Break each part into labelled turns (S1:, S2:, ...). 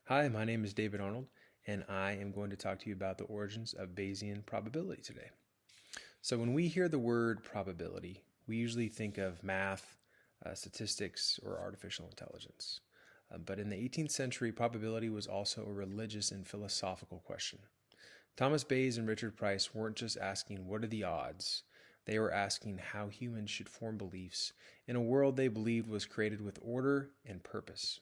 S1: Hi, my name is David Arnold, and I am going to talk to you about the origins of Bayesian probability today. So, when we hear the word probability, we usually think of math, statistics, or artificial intelligence. But in the 18th century, probability was also a religious and philosophical question. Thomas Bayes and Richard Price weren't just asking, what are the odds? They were asking how humans should form beliefs in a world they believed was created with order and purpose.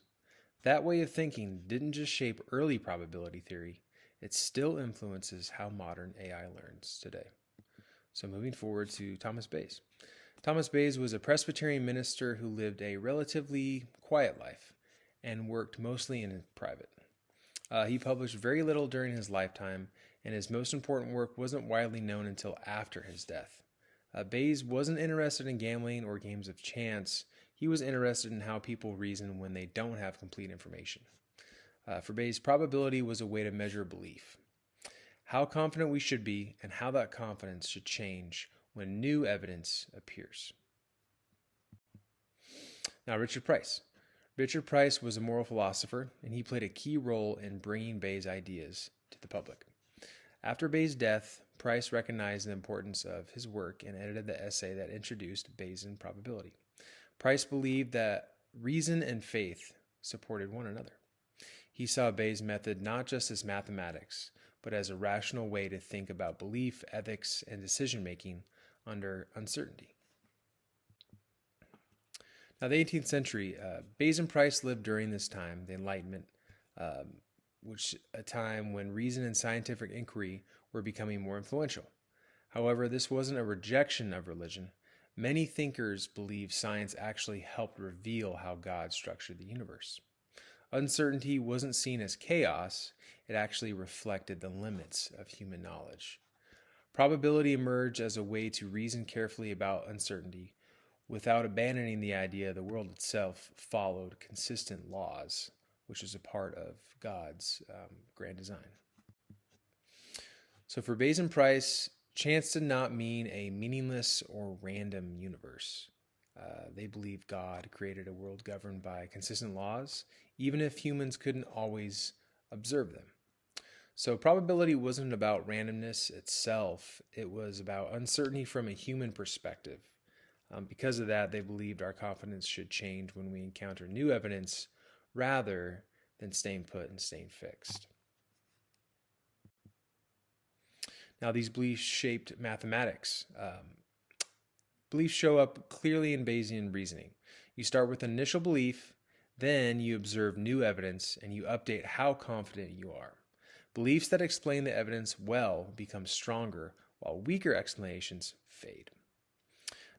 S1: That way of thinking didn't just shape early probability theory, it still influences how modern AI learns today. So moving forward to Thomas Bayes. Thomas Bayes was a Presbyterian minister who lived a relatively quiet life and worked mostly in private. He published very little during his lifetime, and his most important work wasn't widely known until after his death. Bayes wasn't interested in gambling or games of chance. He was interested in how people reason when they don't have complete information. For Bayes, probability was a way to measure belief, how confident we should be, and how that confidence should change when new evidence appears. Now, Richard Price. Richard Price was a moral philosopher, and he played a key role in bringing Bayes' ideas to the public. After Bayes' death, Price recognized the importance of his work and edited the essay that introduced Bayesian probability. Price believed that reason and faith supported one another. He saw Bayes' method not just as mathematics, but as a rational way to think about belief, ethics, and decision-making under uncertainty. Now, the 18th century, Bayes and Price lived during this time, the Enlightenment, which a time when reason and scientific inquiry were becoming more influential. However, this wasn't a rejection of religion. Many thinkers believe science actually helped reveal how God structured the universe. Uncertainty wasn't seen as chaos, it actually reflected the limits of human knowledge. Probability emerged as a way to reason carefully about uncertainty without abandoning the idea the world itself followed consistent laws, which is a part of God's grand design. So for Bayes and Price, chance did not mean a meaningless or random universe. They believed God created a world governed by consistent laws, even if humans couldn't always observe them. So probability wasn't about randomness itself, it was about uncertainty from a human perspective. Because of that, they believed our confidence should change when we encounter new evidence rather than staying put and staying fixed. Now, these beliefs shaped mathematics. Beliefs show up clearly in Bayesian reasoning. You start with an initial belief, then you observe new evidence, and you update how confident you are. Beliefs that explain the evidence well become stronger, while weaker explanations fade.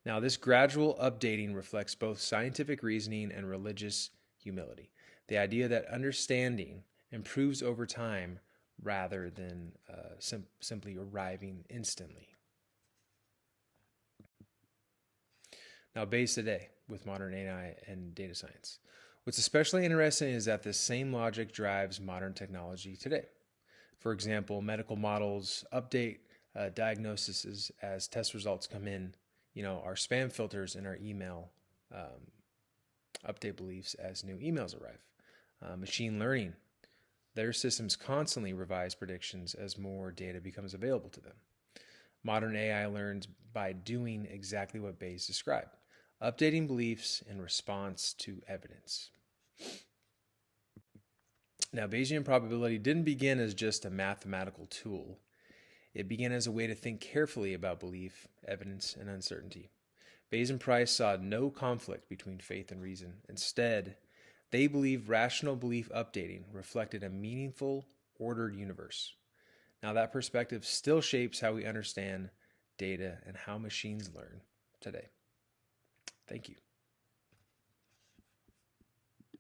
S1: Now, this gradual updating reflects both scientific reasoning and religious humility. The idea that understanding improves over time rather than simply arriving instantly. Now, Bayes today with modern AI and data science. What's especially interesting is that this same logic drives modern technology today. For example, medical models update diagnoses as test results come in. Our spam filters in our email update beliefs as new emails arrive. Machine learning, their systems constantly revise predictions as more data becomes available to them. Modern AI learns by doing exactly what Bayes described, updating beliefs in response to evidence. Now, Bayesian probability didn't begin as just a mathematical tool. It began as a way to think carefully about belief, evidence, and uncertainty. Bayes and Price saw no conflict between faith and reason. Instead, they believed rational belief updating reflected a meaningful, ordered universe. Now, that perspective still shapes how we understand data and how machines learn today. Thank you.